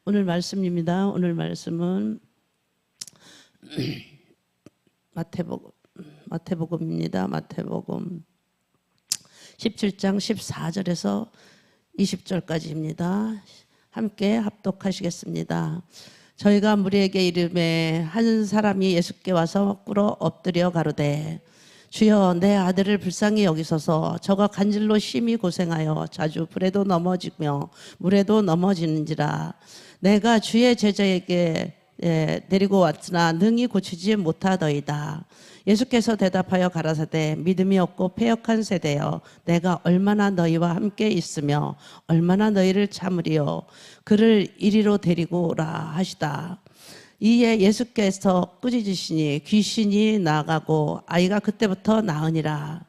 오늘 말씀입니다. 오늘 말씀은 마태복음입니다. 마태복음 17장 14절에서 20절까지입니다. 함께 합독하시겠습니다. 저희가 무리에게 이르매 한 사람이 예수께 와서 꿇어 엎드려 가로되 주여 내 아들을 불쌍히 여기소서. 저가 간질로 심히 고생하여 자주 불에도 넘어지며 물에도 넘어지는지라. 내가 주의 제자에게 데리고 왔으나 능히 고치지 못하더이다. 예수께서 대답하여 가라사대 믿음이 없고 패역한 세대여, 내가 얼마나 너희와 함께 있으며 얼마나 너희를 참으리요. 그를 이리로 데리고 오라 하시다. 이에 예수께서 꾸짖으시니 귀신이 나가고 아이가 그때부터 나으니라.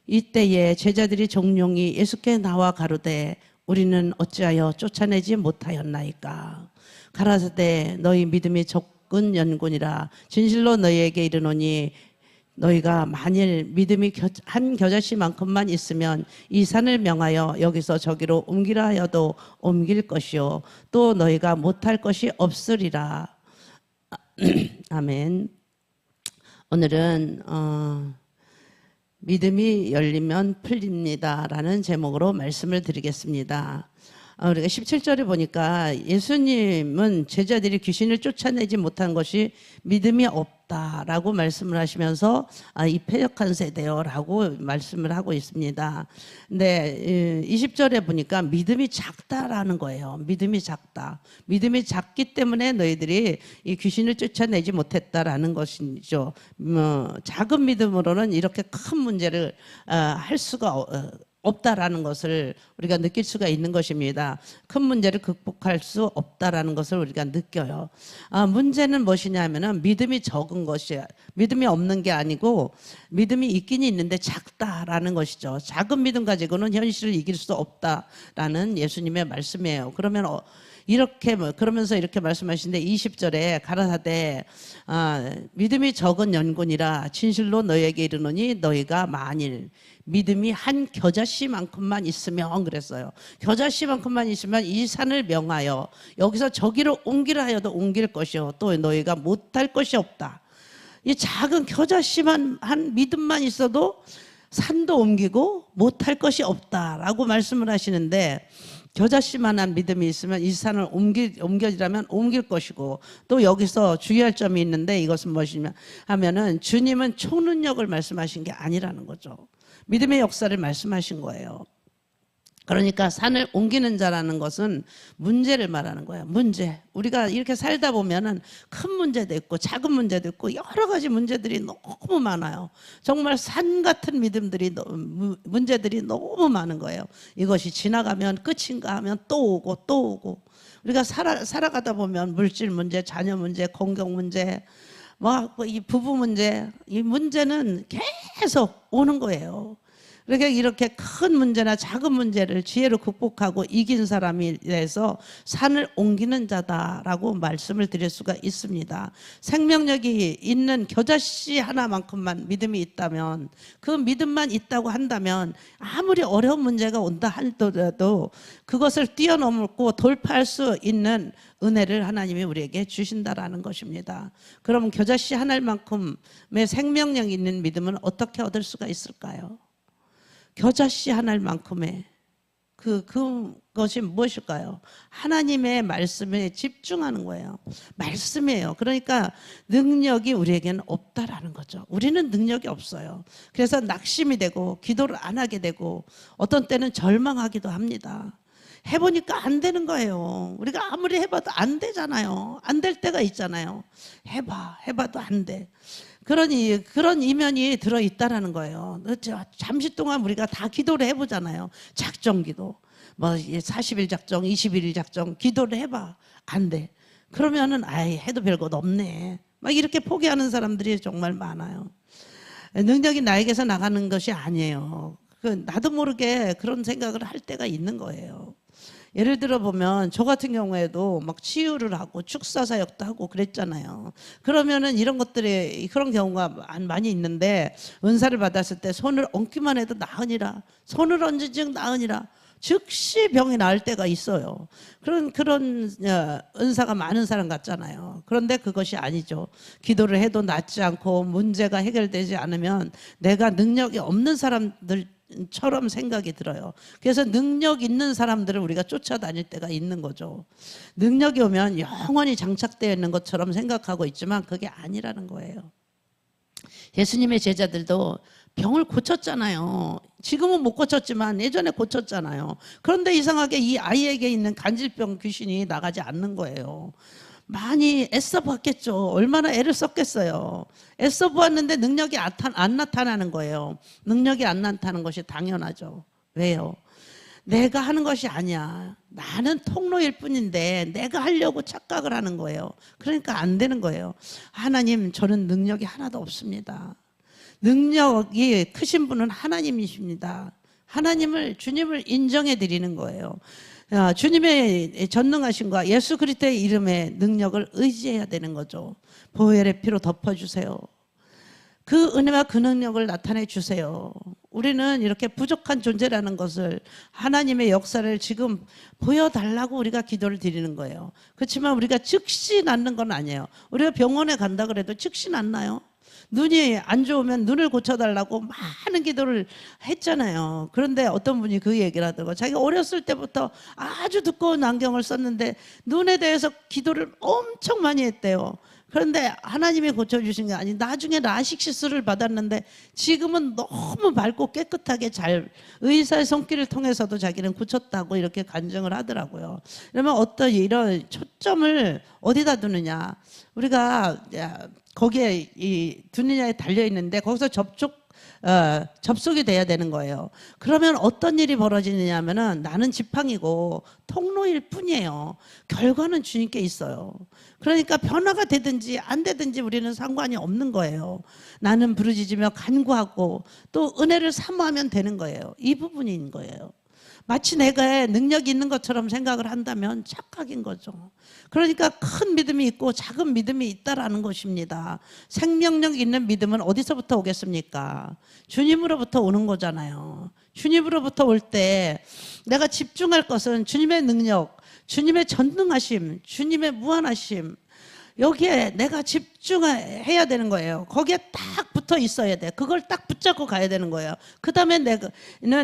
이때에 제자들이 종용이 예수께 나와 가로되 우리는 어찌하여 쫓아내지 못하였나이까. 가라사대 너희 믿음이 적은 연군이라. 진실로 너희에게 이르노니 너희가 만일 믿음이 한 겨자씨만큼만 있으면 이 산을 명하여 여기서 저기로 옮기라 하여도 옮길 것이요 또 너희가 못할 것이 없으리라. 아멘. 오늘은 믿음이 열리면 풀립니다 라는 제목으로 말씀을 드리겠습니다. 우리가 17절에 보니까 예수님은 제자들이 귀신을 쫓아내지 못한 것이 믿음이 없다라고 말씀을 하시면서 이 패역한 세대요라고 말씀을 하고 있습니다. 근데 20절에 보니까 믿음이 작다라는 거예요. 믿음이 작다. 믿음이 작기 때문에 너희들이 이 귀신을 쫓아내지 못했다라는 것이죠. 작은 믿음으로는 이렇게 큰 문제를 할 수가 없다라는 것을 우리가 느낄 수가 있는 것입니다. 큰 문제를 극복할 수 없다라는 것을 우리가 느껴요. 문제는 무엇이냐면은 믿음이 적은 것이야. 믿음이 없는 게 아니고 믿음이 있긴 있는데 작다라는 것이죠. 작은 믿음 가지고는 현실을 이길 수 없다라는 예수님의 말씀이에요. 그러면 그러면서 이렇게 말씀하시는데 20절에 가라사대 믿음이 적은 연군이라. 진실로 너희에게 이르노니 너희가 만일 믿음이 한 겨자씨만큼만 있으면, 그랬어요. 겨자씨만큼만 있으면 이 산을 명하여 여기서 저기로 옮기라 하여도 옮길 것이요 또 너희가 못할 것이 없다. 이 작은 겨자씨만 한 믿음만 있어도 산도 옮기고 못할 것이 없다라고 말씀을 하시는데, 겨자씨만한 믿음이 있으면 이 산을 옮겨지라면 옮길 것이고, 또 여기서 주의할 점이 있는데 이것은 무엇이냐 하면은 주님은 초능력을 말씀하신 게 아니라는 거죠. 믿음의 역사를 말씀하신 거예요. 그러니까 산을 옮기는 자라는 것은 문제를 말하는 거예요. 문제. 우리가 이렇게 살다 보면은 큰 문제도 있고 작은 문제도 있고 여러 가지 문제들이 너무 많아요. 정말 산 같은 문제들이 너무 많은 거예요. 이것이 지나가면 끝인가 하면 또 오고 또 오고. 우리가 살아가다 보면 물질 문제, 자녀 문제, 건강 문제, 이 부부 문제, 이 문제는 계속 오는 거예요. 그러니까 이렇게 큰 문제나 작은 문제를 지혜로 극복하고 이긴 사람이 돼서 산을 옮기는 자다라고 말씀을 드릴 수가 있습니다. 생명력이 있는 겨자씨 하나만큼만 믿음이 있다면, 그 믿음만 있다고 한다면 아무리 어려운 문제가 온다 하더라도 그것을 뛰어넘고 돌파할 수 있는 은혜를 하나님이 우리에게 주신다라는 것입니다. 그럼 겨자씨 하나만큼의 생명력 있는 믿음은 어떻게 얻을 수가 있을까요? 겨자씨 하나만큼의 그것이 무엇일까요? 하나님의 말씀에 집중하는 거예요. 말씀이에요. 그러니까 능력이 우리에게는 없다라는 거죠. 우리는 능력이 없어요. 그래서 낙심이 되고 기도를 안 하게 되고 어떤 때는 절망하기도 합니다. 해보니까 안 되는 거예요. 우리가 아무리 해봐도 안 되잖아요. 안 될 때가 있잖아요. 해봐도 안 돼. 그런 이면이 들어있다라는 거예요. 잠시 동안 우리가 다 기도를 해보잖아요. 작정기도. 40일 작정, 21일 작정, 기도를 해봐. 안 돼. 그러면은, 해도 별것 없네. 이렇게 포기하는 사람들이 정말 많아요. 능력이 나에게서 나가는 것이 아니에요. 나도 모르게 그런 생각을 할 때가 있는 거예요. 예를 들어 보면 저 같은 경우에도 치유를 하고 축사 사역도 하고 그랬잖아요. 그러면은 그런 경우가 많이 있는데, 은사를 받았을 때 손을 얹기만 해도 나으니라, 손을 얹은 즉 나으니라, 즉시 병이 나을 때가 있어요. 그런 은사가 많은 사람 같잖아요. 그런데 그것이 아니죠. 기도를 해도 낫지 않고 문제가 해결되지 않으면 내가 능력이 없는 사람들처럼 생각이 들어요. 그래서 능력 있는 사람들을 우리가 쫓아다닐 때가 있는 거죠. 능력이 오면 영원히 장착되어 있는 것처럼 생각하고 있지만 그게 아니라는 거예요. 예수님의 제자들도 병을 고쳤잖아요. 지금은 못 고쳤지만 예전에 고쳤잖아요. 그런데 이상하게 이 아이에게 있는 간질병 귀신이 나가지 않는 거예요. 많이 애써 봤겠죠. 얼마나 애를 썼겠어요. 애써 보았는데 능력이 안 나타나는 거예요. 능력이 안 나타나는 것이 당연하죠. 왜요? 내가 하는 것이 아니야. 나는 통로일 뿐인데 내가 하려고 착각을 하는 거예요. 그러니까 안 되는 거예요. 하나님, 저는 능력이 하나도 없습니다. 능력이 크신 분은 하나님이십니다. 주님을 인정해 드리는 거예요. 주님의 전능하심과 예수 그리스도의 이름의 능력을 의지해야 되는 거죠. 보혈의 피로 덮어주세요. 그 은혜와 그 능력을 나타내 주세요. 우리는 이렇게 부족한 존재라는 것을, 하나님의 역사를 지금 보여달라고 우리가 기도를 드리는 거예요. 그렇지만 우리가 즉시 낫는 건 아니에요. 우리가 병원에 간다 그래도 즉시 낫나요? 눈이 안 좋으면 눈을 고쳐달라고 많은 기도를 했잖아요. 그런데 어떤 분이 그 얘기를 하더라고요. 자기가 어렸을 때부터 아주 두꺼운 안경을 썼는데 눈에 대해서 기도를 엄청 많이 했대요. 그런데 하나님이 고쳐주신 게 아니, 나중에 라식 시술을 받았는데 지금은 너무 밝고 깨끗하게 잘, 의사의 손길을 통해서도 자기는 고쳤다고 이렇게 간증을 하더라고요. 그러면 어떤 이런 초점을 어디다 두느냐, 우리가 거기에 이 두느냐에 달려 있는데 거기서 접속이 돼야 되는 거예요. 그러면 어떤 일이 벌어지느냐 하면은 나는 지팡이고 통로일 뿐이에요. 결과는 주님께 있어요. 그러니까 변화가 되든지 안 되든지 우리는 상관이 없는 거예요. 나는 부르짖으며 간구하고 또 은혜를 사모하면 되는 거예요. 이 부분인 거예요. 마치 내가 능력이 있는 것처럼 생각을 한다면 착각인 거죠. 그러니까 큰 믿음이 있고 작은 믿음이 있다라는 것입니다. 생명력 있는 믿음은 어디서부터 오겠습니까? 주님으로부터 오는 거잖아요. 주님으로부터 올 때 내가 집중할 것은 주님의 능력, 주님의 전능하심, 주님의 무한하심, 여기에 내가 집중해야 되는 거예요. 거기에 딱 붙어 있어야 돼. 그걸 딱 붙잡고 가야 되는 거예요. 그 다음에 내가는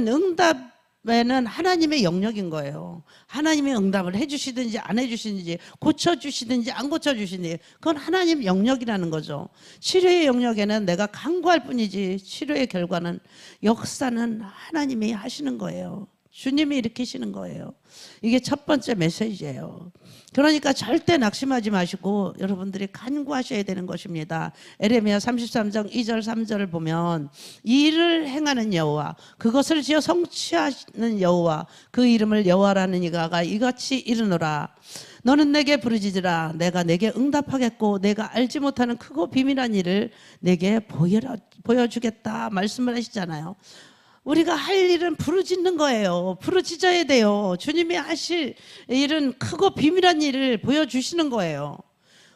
응답에는 하나님의 영역인 거예요. 하나님이 응답을 해주시든지 안 해주시든지, 고쳐주시든지 안 고쳐주시든지, 그건 하나님 영역이라는 거죠. 치료의 영역에는 내가 간구할 뿐이지 치료의 결과는, 역사는 하나님이 하시는 거예요. 주님이 일으키시는 거예요. 이게 첫 번째 메시지예요. 그러니까 절대 낙심하지 마시고 여러분들이 간구하셔야 되는 것입니다. 에레미야 33장 2절 3절을 보면, 이 일을 행하는 여호와, 그것을 지어 성취하는 여호와, 그 이름을 여호와라는 이가 이같이 이르노라. 너는 내게 부르짖으라. 내가 내게 응답하겠고 내가 알지 못하는 크고 비밀한 일을 내게 보여주겠다 말씀을 하시잖아요. 우리가 할 일은 부르짖는 거예요. 부르짖어야 돼요. 주님이 하실 일은 크고 비밀한 일을 보여주시는 거예요.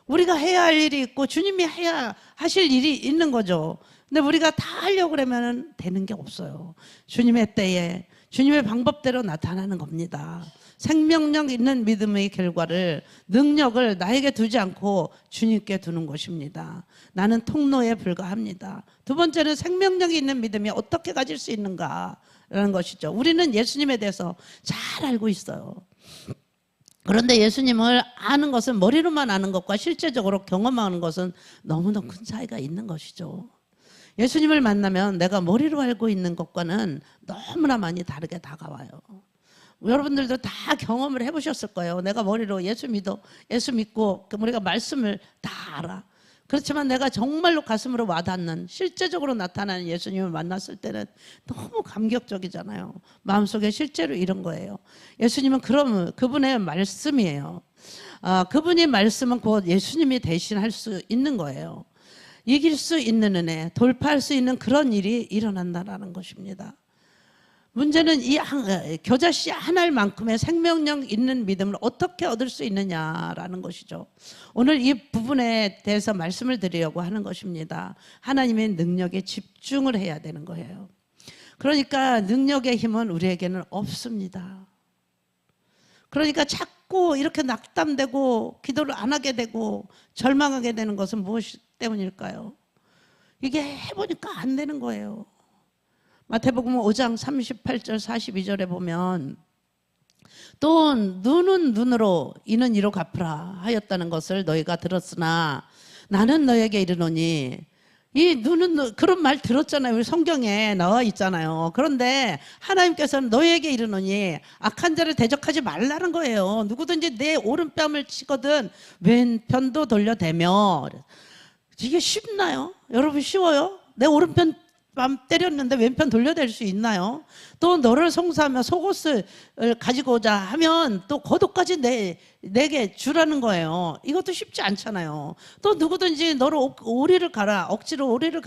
우리가 해야 할 일이 있고 주님이 해야 하실 일이 있는 거죠. 근데 우리가 다 하려고 그러면 되는 게 없어요. 주님의 때에 주님의 방법대로 나타나는 겁니다. 생명력 있는 믿음의 결과를, 능력을 나에게 두지 않고 주님께 두는 것입니다. 나는 통로에 불과합니다. 두 번째는 생명력이 있는 믿음이 어떻게 가질 수 있는가라는 것이죠. 우리는 예수님에 대해서 잘 알고 있어요. 그런데 예수님을 아는 것은, 머리로만 아는 것과 실제적으로 경험하는 것은 너무너무 큰 차이가 있는 것이죠. 예수님을 만나면 내가 머리로 알고 있는 것과는 너무나 많이 다르게 다가와요. 여러분들도 다 경험을 해보셨을 거예요. 내가 머리로 예수 믿고 우리가 말씀을 다 알아. 그렇지만 내가 정말로 가슴으로 와닿는, 실제적으로 나타나는 예수님을 만났을 때는 너무 감격적이잖아요. 마음속에 실제로 이런 거예요. 예수님은 그분의 말씀이에요. 그분이 말씀은 곧 예수님이 대신할 수 있는 거예요. 이길 수 있는 은혜, 돌파할 수 있는 그런 일이 일어난다는 것입니다. 문제는 이 겨자씨 하나만큼의 생명력 있는 믿음을 어떻게 얻을 수 있느냐라는 것이죠. 오늘 이 부분에 대해서 말씀을 드리려고 하는 것입니다. 하나님의 능력에 집중을 해야 되는 거예요. 그러니까 능력의 힘은 우리에게는 없습니다. 그러니까 자꾸 이렇게 낙담되고 기도를 안 하게 되고 절망하게 되는 것은 무엇 때문일까요? 이게 해보니까 안 되는 거예요. 마태복음 5장 38절 42절에 보면 또 눈은 눈으로 이는 이로 갚으라 하였다는 것을 너희가 들었으나 나는 너에게 이르노니, 이 눈은 그런 말 들었잖아요. 우리 성경에 나와 있잖아요. 그런데 하나님께서는 너에게 이르노니 악한 자를 대적하지 말라는 거예요. 누구든지 내 오른뺨을 치거든 왼편도 돌려대며. 이게 쉽나요? 여러분 쉬워요? 내 오른편 뺨 때렸는데 왼편 돌려댈 수 있나요? 또 너를 송사하며 속옷을 가지고자 하면 또 겉옷까지 내게 주라는 거예요. 이것도 쉽지 않잖아요. 또 누구든지 너를 오리를 가라, 억지로 오리를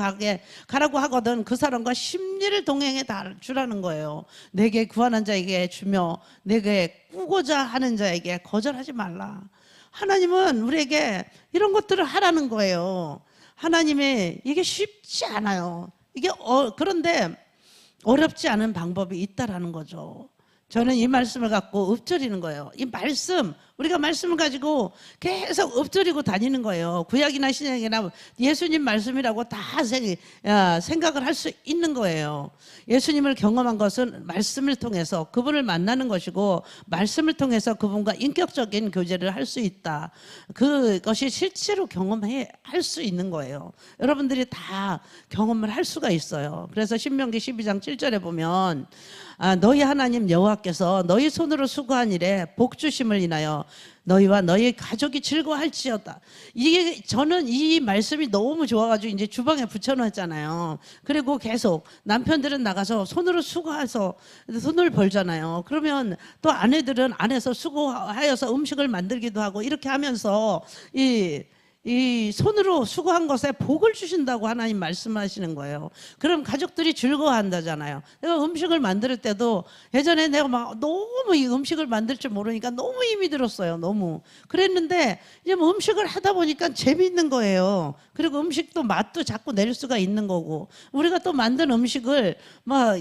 가라고 하거든 그 사람과 심리를 동행해 주라는 거예요. 내게 구하는 자에게 주며 내게 꾸고자 하는 자에게 거절하지 말라. 하나님은 우리에게 이런 것들을 하라는 거예요. 하나님의 이게 쉽지 않아요. 이게 그런데 어렵지 않은 방법이 있다라는 거죠. 저는 이 말씀을 갖고 읊조리는 거예요. 이 말씀, 우리가 말씀을 가지고 계속 읊조리고 다니는 거예요. 구약이나 신약이나 예수님 말씀이라고 다 생각을 할 수 있는 거예요. 예수님을 경험한 것은 말씀을 통해서 그분을 만나는 것이고 말씀을 통해서 그분과 인격적인 교제를 할 수 있다. 그것이 실제로 경험할 수 있는 거예요. 여러분들이 다 경험을 할 수가 있어요. 그래서 신명기 12장 7절에 보면 너희 하나님 여호와께서 너희 손으로 수고한 일에 복 주심을 인하여 너희와 너희 가족이 즐거워할지어다. 이게 저는 이 말씀이 너무 좋아가지고 이제 주방에 붙여놨잖아요. 그리고 계속 남편들은 나가서 손으로 수고해서 돈을 벌잖아요. 그러면 또 아내들은 안에서 수고하여서 음식을 만들기도 하고 이렇게 하면서 이 손으로 수고한 것에 복을 주신다고 하나님 말씀하시는 거예요. 그럼 가족들이 즐거워한다잖아요. 내가 음식을 만들 때도 예전에 내가 막 너무 이 음식을 만들 줄 모르니까 너무 힘이 들었어요. 너무 그랬는데 이제 뭐 음식을 하다 보니까 재미있는 거예요. 그리고 음식도 맛도 자꾸 낼 수가 있는 거고 우리가 또 만든 음식을 막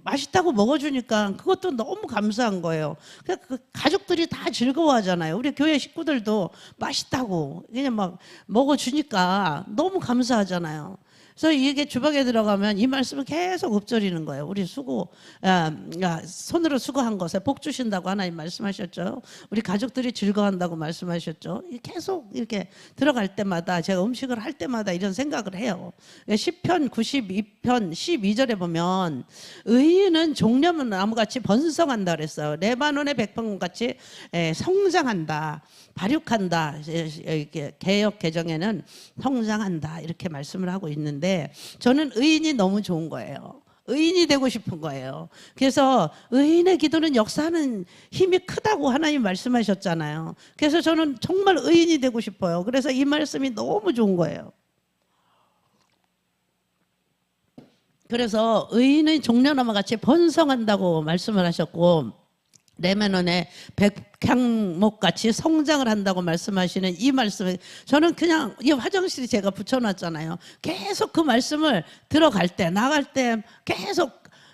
맛있다고 먹어주니까 그것도 너무 감사한 거예요. 그러니까 그 가족들이 다 즐거워하잖아요. 우리 교회 식구들도 맛있다고 그냥 막 먹어주니까 너무 감사하잖아요. 그래서 이게 주방에 들어가면 이 말씀을 계속 읊조리는 거예요. 우리 손으로 수고한 것에 복 주신다고 하나님 말씀하셨죠. 우리 가족들이 즐거워한다고 말씀하셨죠. 계속 이렇게 들어갈 때마다 제가 음식을 할 때마다 이런 생각을 해요. 시편 92편 12절에 보면 의인은 종려문 나무같이 번성한다 그랬어요. 레바논의 백향목같이 성장한다. 발육한다. 개역 개정에는 성장한다 이렇게 말씀을 하고 있는데 저는 의인이 너무 좋은 거예요. 의인이 되고 싶은 거예요. 그래서 의인의 기도는 역사하는 힘이 크다고 하나님 말씀하셨잖아요. 그래서 저는 정말 의인이 되고 싶어요. 그래서 이 말씀이 너무 좋은 거예요. 그래서 의인은 종려나무 같이 번성한다고 말씀을 하셨고 레바논의 백향목같이 성장을 한다고 말씀하시는 이 말씀을 저는 그냥 이 화장실에 제가 붙여놨잖아요. 계속 그 말씀을 들어갈 때 나갈 때 계속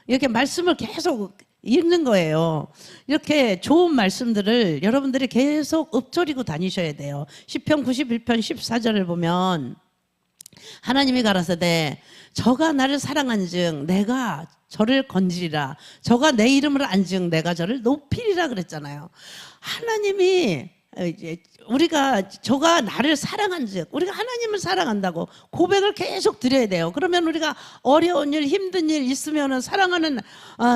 이렇게 말씀을 계속 읽는 거예요. 이렇게 좋은 말씀들을 여러분들이 계속 읊조리고 다니셔야 돼요. 시편 91편 14절을 보면 하나님이 가라사대 저가 나를 사랑한즉 내가 저를 건지리라. 저가 내 이름을 안즉 내가 저를 높이리라 그랬잖아요. 하나님이 우리가 저가 나를 사랑한즉 우리가 하나님을 사랑한다고 고백을 계속 드려야 돼요. 그러면 우리가 어려운 일 힘든 일 있으면 사랑하는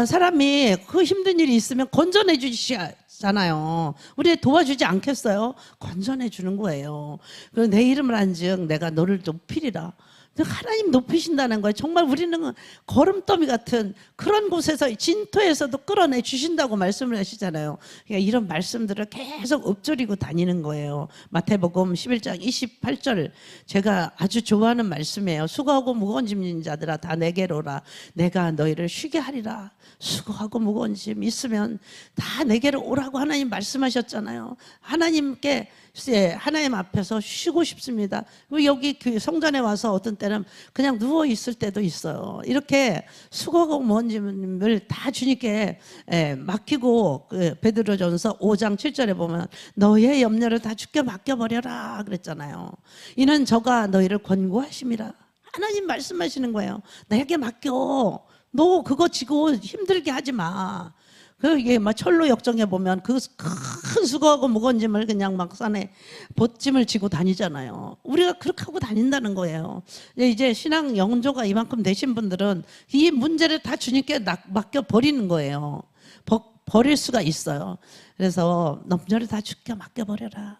사람이 그 힘든 일이 있으면 건져내 주시잖아요. 우리 도와주지 않겠어요? 건져내 주는 거예요. 그리고 내 이름을 안즉 내가 너를 높이리라. 하나님 높이신다는 거예요. 정말 우리는 걸음더미 같은 그런 곳에서 진토에서도 끌어내 주신다고 말씀을 하시잖아요. 그러니까 이런 말씀들을 계속 읊조리고 다니는 거예요. 마태복음 11장 28절 제가 아주 좋아하는 말씀이에요. 수고하고 무거운 짐진 자들아 다 내게로 오라. 내가 너희를 쉬게 하리라. 수고하고 무거운 짐 있으면 다 내게로 오라고 하나님 말씀하셨잖아요. 하나님께 하나님 앞에서 쉬고 싶습니다. 여기 그 성전에 와서 어떤 때는 그냥 누워 있을 때도 있어요. 이렇게 수고하고 먼 짐을 다 주님께 맡기고, 베드로전서 5장 7절에 보면 너의 염려를 다 주께 맡겨버려라 그랬잖아요. 이는 저가 너희를 권고하심이라. 하나님 말씀하시는 거예요. 나에게 맡겨. 너 그거 지고 힘들게 하지 마. 그게 막 철로 역정에 보면 그 큰 수거하고 무거운 짐을 그냥 막 산에 보짐을 지고 다니잖아요. 우리가 그렇게 하고 다닌다는 거예요. 이제 신앙 영조가 이만큼 되신 분들은 이 문제를 다 주님께 맡겨 버리는 거예요. 버릴 수가 있어요. 그래서 넘녀를 다 주께 맡겨 버려라.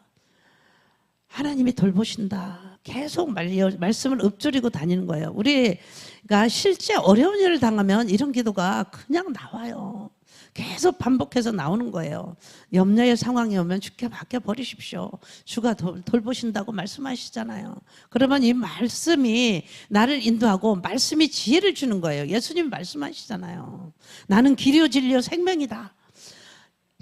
하나님이 돌보신다. 계속 말씀을 읊조리고 다니는 거예요. 우리가 실제 어려운 일을 당하면 이런 기도가 그냥 나와요. 계속 반복해서 나오는 거예요. 염려의 상황이 오면 주께 맡겨버리십시오. 주가 돌보신다고 말씀하시잖아요. 그러면 이 말씀이 나를 인도하고 말씀이 지혜를 주는 거예요. 예수님 말씀하시잖아요. 나는 길이요 진리요 생명이다.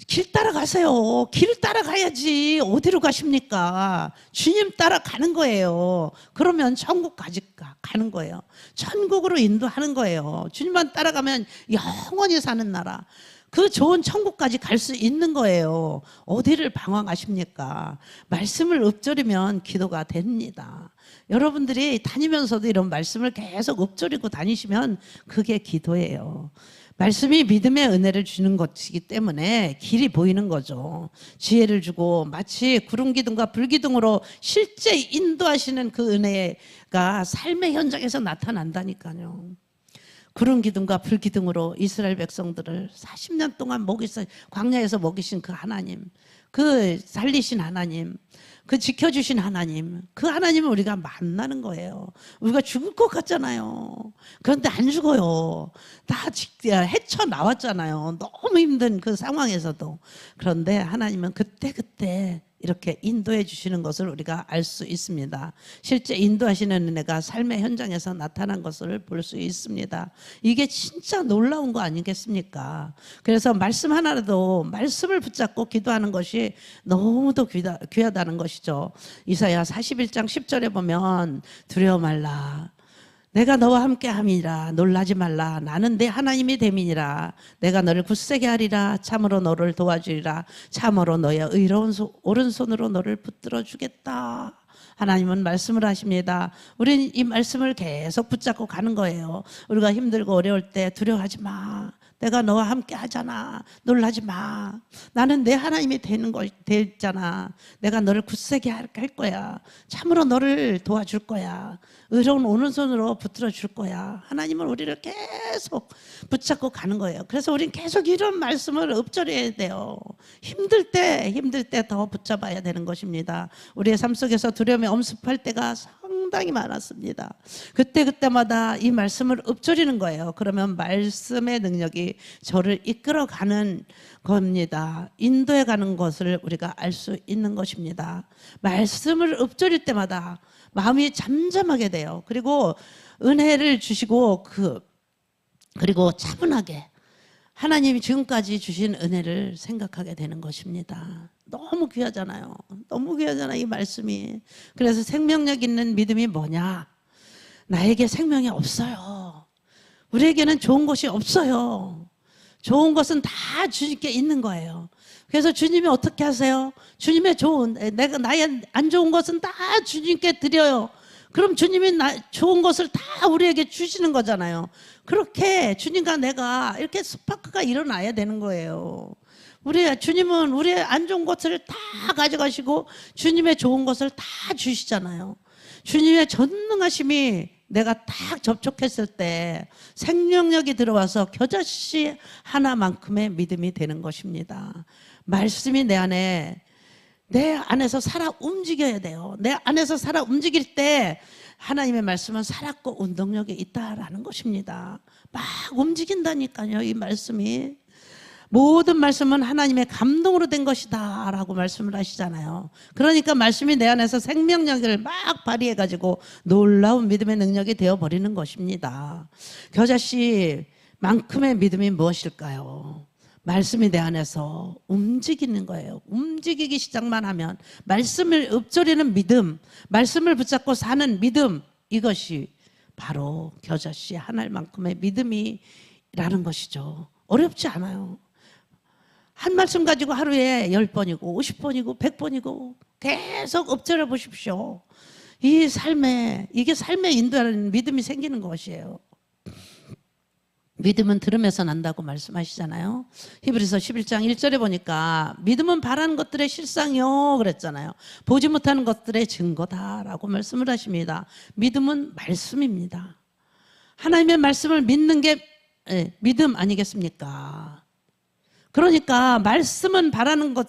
길 따라가세요. 길을 따라가야지. 어디로 가십니까? 주님 따라가는 거예요. 그러면 천국까지 가는 거예요. 천국으로 인도하는 거예요. 주님만 따라가면 영원히 사는 나라, 그 좋은 천국까지 갈 수 있는 거예요. 어디를 방황하십니까? 말씀을 읊조리면 기도가 됩니다. 여러분들이 다니면서도 이런 말씀을 계속 읊조리고 다니시면 그게 기도예요. 말씀이 믿음의 은혜를 주는 것이기 때문에 길이 보이는 거죠. 지혜를 주고 마치 구름 기둥과 불 기둥으로 실제 인도하시는 그 은혜가 삶의 현장에서 나타난다니까요. 구름 기둥과 불 기둥으로 이스라엘 백성들을 40년 동안 광야에서 먹이신 그 하나님, 그 살리신 하나님, 그 지켜주신 하나님, 그 하나님을 우리가 만나는 거예요. 우리가 죽을 것 같잖아요. 그런데 안 죽어요. 다 헤쳐나왔잖아요. 너무 힘든 그 상황에서도. 그런데 하나님은 그때그때 이렇게 인도해 주시는 것을 우리가 알 수 있습니다. 실제 인도하시는 은혜가 삶의 현장에서 나타난 것을 볼 수 있습니다. 이게 진짜 놀라운 거 아니겠습니까? 그래서 말씀 하나라도 말씀을 붙잡고 기도하는 것이 너무도 귀하다는 것이죠. 이사야 41장 10절에 보면 두려워 말라. 내가 너와 함께 함이라. 놀라지 말라. 나는 내 하나님이 됨이니라. 내가 너를 굳세게 하리라. 참으로 너를 도와주리라. 참으로 너의 의로운 오른손으로 너를 붙들어 주겠다. 하나님은 말씀을 하십니다. 우리는 이 말씀을 계속 붙잡고 가는 거예요. 우리가 힘들고 어려울 때 두려워하지 마. 내가 너와 함께 하잖아. 놀라지 마. 나는 내 하나님이 되잖아. 내가 너를 굳세게 할 거야. 참으로 너를 도와줄 거야. 의로운 오른손으로 붙들어 줄 거야. 하나님은 우리를 계속 붙잡고 가는 거예요. 그래서 우리는 계속 이런 말씀을 읊조려야 돼요. 힘들 때 더 붙잡아야 되는 것입니다. 우리의 삶 속에서 두려움에 엄습할 때가 상당히 많았습니다. 그때마다 이 말씀을 읊조리는 거예요. 그러면 말씀의 능력이 저를 이끌어가는 겁니다. 인도해 가는 것을 우리가 알 수 있는 것입니다. 말씀을 읊조릴 때마다 마음이 잠잠하게 돼요. 그리고 은혜를 주시고 그리고 차분하게 하나님이 지금까지 주신 은혜를 생각하게 되는 것입니다. 너무 귀하잖아요. 너무 귀하잖아요, 이 말씀이. 그래서 생명력 있는 믿음이 뭐냐? 나에게 생명이 없어요. 우리에게는 좋은 것이 없어요. 좋은 것은 다 주님께 있는 거예요. 그래서 주님이 어떻게 하세요? 주님의 나의 안 좋은 것은 다 주님께 드려요. 그럼 주님이 좋은 것을 다 우리에게 주시는 거잖아요. 그렇게 주님과 내가 이렇게 스파크가 일어나야 되는 거예요. 주님은 우리의 안 좋은 것을 다 가져가시고 주님의 좋은 것을 다 주시잖아요. 주님의 전능하심이 내가 딱 접촉했을 때 생명력이 들어와서 겨자씨 하나만큼의 믿음이 되는 것입니다. 말씀이 내 안에서 살아 움직여야 돼요. 내 안에서 살아 움직일 때 하나님의 말씀은 살았고 운동력이 있다라는 것입니다. 막 움직인다니까요, 이 말씀이. 모든 말씀은 하나님의 감동으로 된 것이다 라고 말씀을 하시잖아요. 그러니까 말씀이 내 안에서 생명력을 막 발휘해가지고 놀라운 믿음의 능력이 되어버리는 것입니다. 겨자씨만큼의 믿음이 무엇일까요? 말씀이 내 안에서 움직이는 거예요. 움직이기 시작만 하면 말씀을 읊조리는 믿음, 말씀을 붙잡고 사는 믿음, 이것이 바로 겨자씨 한 알만큼의 믿음이라는 것이죠. 어렵지 않아요. 한 말씀 가지고 하루에 10번이고 50번이고 100번이고 계속 읊조려 보십시오. 이 삶에, 이게 삶에 인도하는 믿음이 생기는 것이에요. 믿음은 들으면서 난다고 말씀하시잖아요. 히브리서 11장 1절에 보니까 믿음은 바라는 것들의 실상이요 그랬잖아요. 보지 못하는 것들의 증거다라고 말씀을 하십니다. 믿음은 말씀입니다. 하나님의 말씀을 믿는 게 믿음 아니겠습니까? 그러니까 말씀은 바라는 것,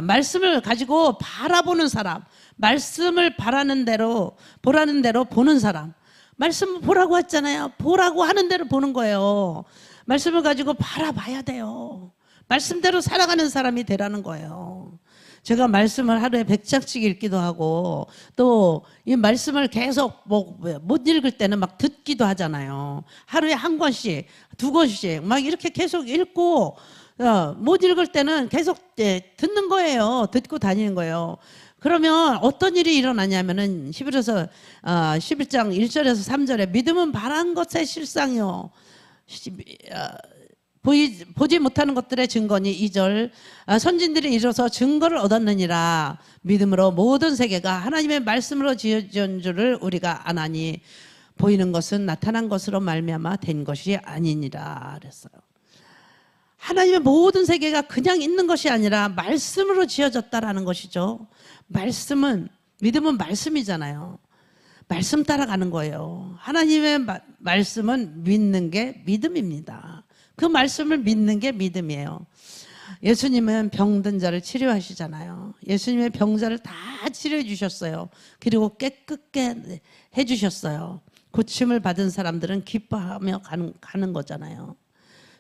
말씀을 가지고 바라보는 사람, 말씀을 바라는 대로, 보라는 대로 보는 사람. 말씀 보라고 했잖아요. 보라고 하는 대로 보는 거예요. 말씀을 가지고 바라봐야 돼요. 말씀대로 살아가는 사람이 되라는 거예요. 제가 말씀을 하루에 100장씩 읽기도 하고 또 이 말씀을 계속 못 읽을 때는 막 듣기도 하잖아요. 하루에 한 권씩, 두 권씩 막 이렇게 계속 읽고 못 읽을 때는 계속 듣는 거예요. 듣고 다니는 거예요. 그러면 어떤 일이 일어나냐면은 히브리서 11장 1절에서 3절에 믿음은 바란 것의 실상이요 보지 못하는 것들의 증거니 2절 선진들이 이뤄서 증거를 얻었느니라. 믿음으로 모든 세계가 하나님의 말씀으로 지어진 줄을 우리가 아나니 보이는 것은 나타난 것으로 말미암아 된 것이 아니니라 그랬어요. 하나님의 모든 세계가 그냥 있는 것이 아니라 말씀으로 지어졌다라는 것이죠. 말씀은, 믿음은 말씀이잖아요. 말씀 따라가는 거예요. 하나님의 말씀은 믿는 게 믿음입니다. 그 말씀을 믿는 게 믿음이에요. 예수님은 병든 자를 치료하시잖아요. 예수님의 병자를 다 치료해 주셨어요. 그리고 깨끗게 해 주셨어요. 고침을 받은 사람들은 기뻐하며 가는 거잖아요.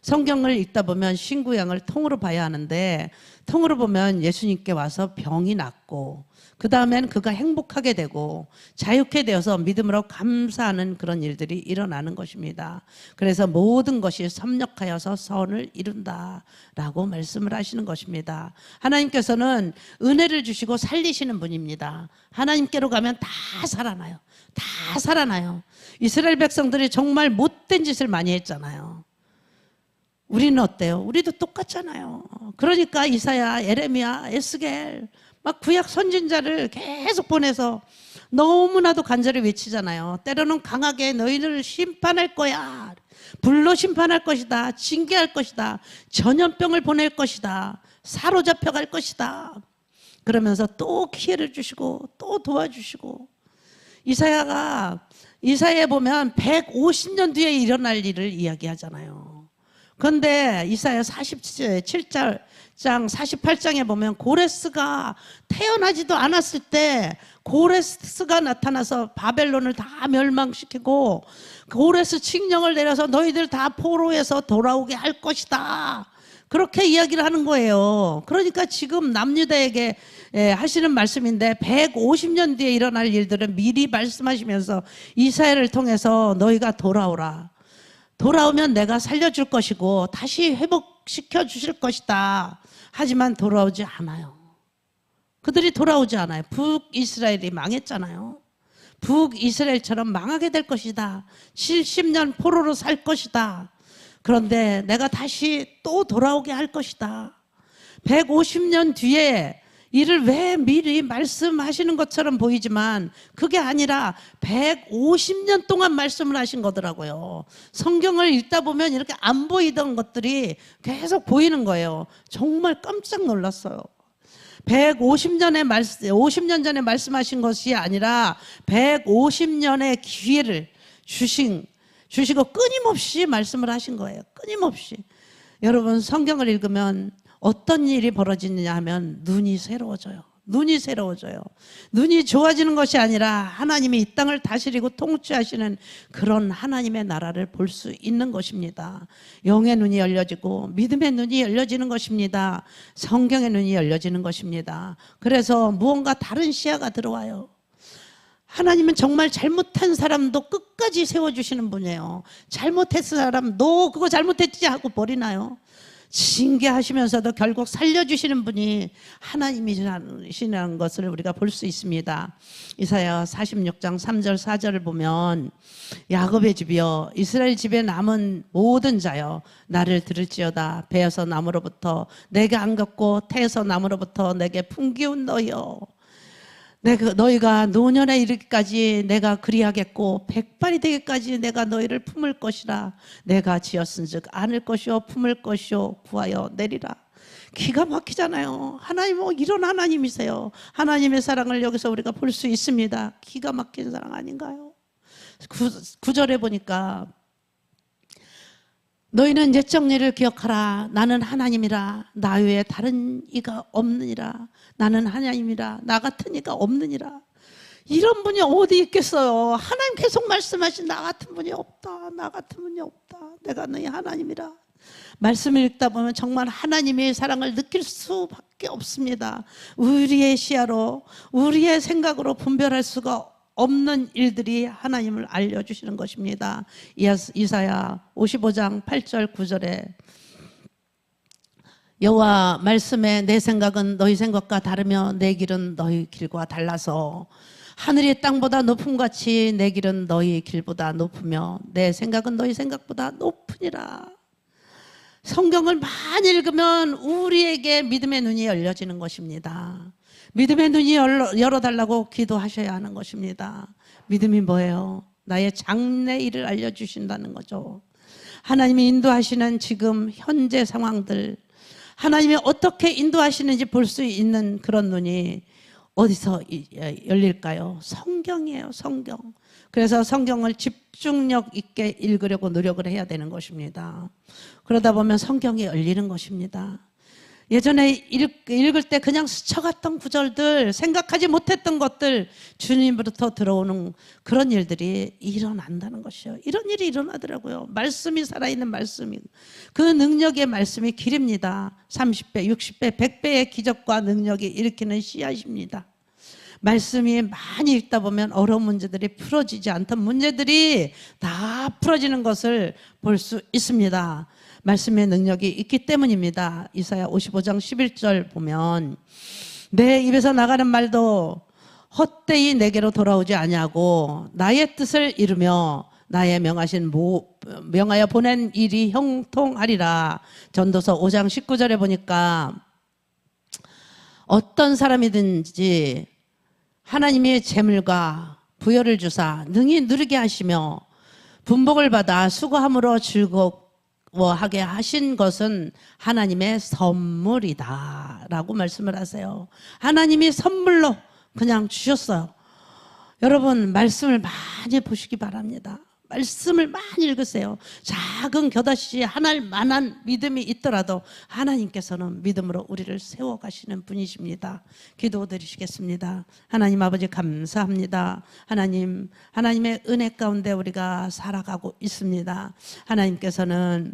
성경을 읽다 보면 신구약을 통으로 봐야 하는데 통으로 보면 예수님께 와서 병이 낫고 그 다음엔 그가 행복하게 되고 자유케 되어서 믿음으로 감사하는 그런 일들이 일어나는 것입니다. 그래서 모든 것이 섭력하여서 선을 이룬다라고 말씀을 하시는 것입니다. 하나님께서는 은혜를 주시고 살리시는 분입니다. 하나님께로 가면 다 살아나요. 다 살아나요. 이스라엘 백성들이 정말 못된 짓을 많이 했잖아요. 우리는 어때요? 우리도 똑같잖아요. 그러니까 이사야, 에레미야, 에스겔 막 구약 선진자를 계속 보내서 너무나도 간절히 외치잖아요. 때로는 강하게 너희를 심판할 거야. 불로 심판할 것이다. 징계할 것이다. 전염병을 보낼 것이다. 사로잡혀 갈 것이다. 그러면서 또 기회를 주시고 또 도와주시고 이사야에 보면 150년 뒤에 일어날 일을 이야기하잖아요. 그런데 이사야 47장 48장에 보면 고레스가 태어나지도 않았을 때 고레스가 나타나서 바벨론을 다 멸망시키고 고레스 칙령을 내려서 너희들 다 포로에서 돌아오게 할 것이다. 그렇게 이야기를 하는 거예요. 그러니까 지금 남유다에게 하시는 말씀인데 150년 뒤에 일어날 일들은 미리 말씀하시면서 이사야를 통해서 너희가 돌아오라. 돌아오면 내가 살려줄 것이고 다시 회복시켜 주실 것이다. 하지만 돌아오지 않아요. 그들이 돌아오지 않아요. 북이스라엘이 망했잖아요. 북이스라엘처럼 망하게 될 것이다. 70년 포로로 살 것이다. 그런데 내가 다시 또 돌아오게 할 것이다. 150년 뒤에 이를 왜 미리 말씀하시는 것처럼 보이지만 그게 아니라 150년 동안 말씀을 하신 거더라고요. 성경을 읽다 보면 이렇게 안 보이던 것들이 계속 보이는 거예요. 정말 깜짝 놀랐어요. 50년 전에 말씀하신 것이 아니라 150년의 기회를 주시고 끊임없이 말씀을 하신 거예요. 끊임없이. 여러분 성경을 읽으면 어떤 일이 벌어지느냐 하면 눈이 새로워져요. 눈이 새로워져요. 눈이 좋아지는 것이 아니라 하나님이 이 땅을 다스리고 통치하시는 그런 하나님의 나라를 볼 수 있는 것입니다. 영의 눈이 열려지고 믿음의 눈이 열려지는 것입니다. 성경의 눈이 열려지는 것입니다. 그래서 무언가 다른 시야가 들어와요. 하나님은 정말 잘못한 사람도 끝까지 세워주시는 분이에요. 잘못했을 사람 너 그거 잘못했지 하고 버리나요? 징계하시면서도 결국 살려주시는 분이 하나님이시라는 것을 우리가 볼 수 있습니다. 이사야 46장 3절 4절을 보면 야곱의 집이여 이스라엘 집에 남은 모든 자여 나를 들을지어다. 배에서 나무로부터 내게 안겼고 태에서 나무로부터 내게 품기운 너희여 너희가 노년에 이르기까지 내가 그리하겠고 백발이 되기까지 내가 너희를 품을 것이라. 내가 지었은즉 안을 것이요 품을 것이요 구하여 내리라. 기가 막히잖아요. 하나님 이런 하나님이세요. 하나님의 사랑을 여기서 우리가 볼 수 있습니다. 기가 막힌 사랑 아닌가요? 9절에 보니까 너희는 옛적 일을 기억하라. 나는 하나님이라. 나 외에 다른 이가 없느니라. 나는 하나님이라. 나 같은 이가 없느니라. 이런 분이 어디 있겠어요? 하나님 계속 말씀하신 나 같은 분이 없다. 나 같은 분이 없다. 내가 너희 하나님이라. 말씀을 읽다 보면 정말 하나님의 사랑을 느낄 수밖에 없습니다. 우리의 시야로 우리의 생각으로 분별할 수가 없는 일들이 하나님을 알려주시는 것입니다. 이사야 55장 8절 9절에 여호와 말씀에 내 생각은 너희 생각과 다르며 내 길은 너희 길과 달라서 하늘이 땅보다 높음같이 내 길은 너희 길보다 높으며 내 생각은 너희 생각보다 높으니라. 성경을 많이 읽으면 우리에게 믿음의 눈이 열려지는 것입니다. 믿음의 눈이 열어달라고 기도하셔야 하는 것입니다. 믿음이 뭐예요? 나의 장래 일을 알려주신다는 거죠. 하나님이 인도하시는 지금 현재 상황들, 하나님이 어떻게 인도하시는지 볼 수 있는 그런 눈이 어디서 열릴까요? 성경이에요, 성경. 그래서 성경을 집중력 있게 읽으려고 노력을 해야 되는 것입니다. 그러다 보면 성경이 열리는 것입니다. 예전에 읽을 때 그냥 스쳐갔던 구절들, 생각하지 못했던 것들, 주님으로부터 들어오는 그런 일들이 일어난다는 것이요. 이런 일이 일어나더라고요. 말씀이 살아있는 말씀이, 그 능력의 말씀이 길입니다. 30배, 60배, 100배의 기적과 능력이 일으키는 씨앗입니다. 말씀이 많이 읽다 보면 어려운 문제들이 풀어지지 않던 문제들이 다 풀어지는 것을 볼 수 있습니다. 말씀의 능력이 있기 때문입니다. 이사야 55장 11절 보면 내 입에서 나가는 말도 헛되이 내게로 돌아오지 아니하고 나의 뜻을 이루며 나의 명하여 보낸 일이 형통하리라. 전도서 5장 19절에 보니까 어떤 사람이든지 하나님의 재물과 부여를 주사 능히 누리게 하시며 분복을 받아 수고함으로 즐거워하게 하신 것은 하나님의 선물이다 라고 말씀을 하세요. 하나님이 선물로 그냥 주셨어요. 여러분 말씀을 많이 보시기 바랍니다. 말씀을 많이 읽으세요. 작은 겨다시 하나일 만한 믿음이 있더라도 하나님께서는 믿음으로 우리를 세워가시는 분이십니다. 기도드리시겠습니다. 하나님 아버지 감사합니다. 하나님의 은혜 가운데 우리가 살아가고 있습니다. 하나님께서는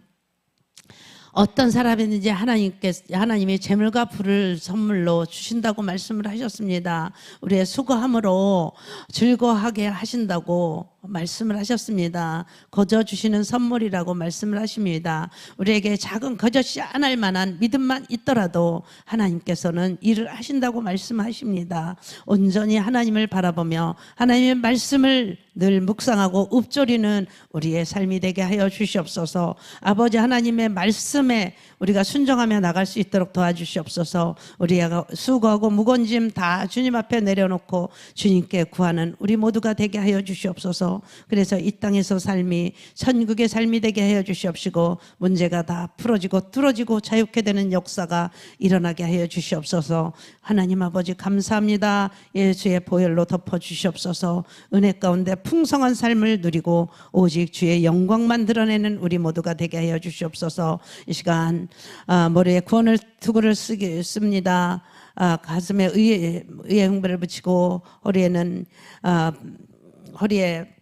어떤 사람이든지 하나님이 재물과 부를 선물로 주신다고 말씀을 하셨습니다. 우리의 수고함으로 즐거워하게 하신다고 말씀을 하셨습니다. 거저 주시는 선물이라고 말씀을 하십니다. 우리에게 작은 거저씨 안 할 만한 믿음만 있더라도 하나님께서는 일을 하신다고 말씀하십니다. 온전히 하나님을 바라보며 하나님의 말씀을 늘 묵상하고 읊조리는 우리의 삶이 되게 하여 주시옵소서. 아버지 하나님의 말씀에 우리가 순종하며 나갈 수 있도록 도와주시옵소서. 우리가 수고하고 무거운 짐 다 주님 앞에 내려놓고 주님께 구하는 우리 모두가 되게 하여 주시옵소서. 그래서 이 땅에서 삶이 천국의 삶이 되게 하여 주시옵시고 문제가 다 풀어지고 뚫어지고 자유케 되는 역사가 일어나게 하여 주시옵소서. 하나님 아버지 감사합니다. 예수의 보혈로 덮어 주시옵소서. 은혜 가운데 풍성한 삶을 누리고 오직 주의 영광만 드러내는 우리 모두가 되게 하여 주시옵소서. 이 시간 머리에 구원을 투구를 씁니다. 가슴에 의의 흥배를 붙이고 허리에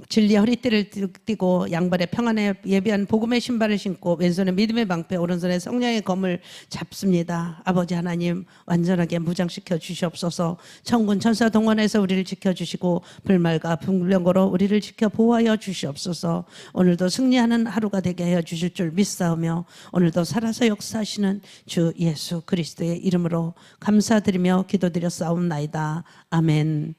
진리의 허리띠를 띠고 양발에 평안에 예비한 복음의 신발을 신고 왼손에 믿음의 방패 오른손에 성령의 검을 잡습니다. 아버지 하나님 완전하게 무장시켜 주시옵소서. 천군 천사 동원해서 우리를 지켜주시고 불말과 불병거로 우리를 지켜 보호하여 주시옵소서. 오늘도 승리하는 하루가 되게 하여 주실 줄 믿사오며 오늘도 살아서 역사하시는 주 예수 그리스도의 이름으로 감사드리며 기도드려 싸움나이다. 아멘.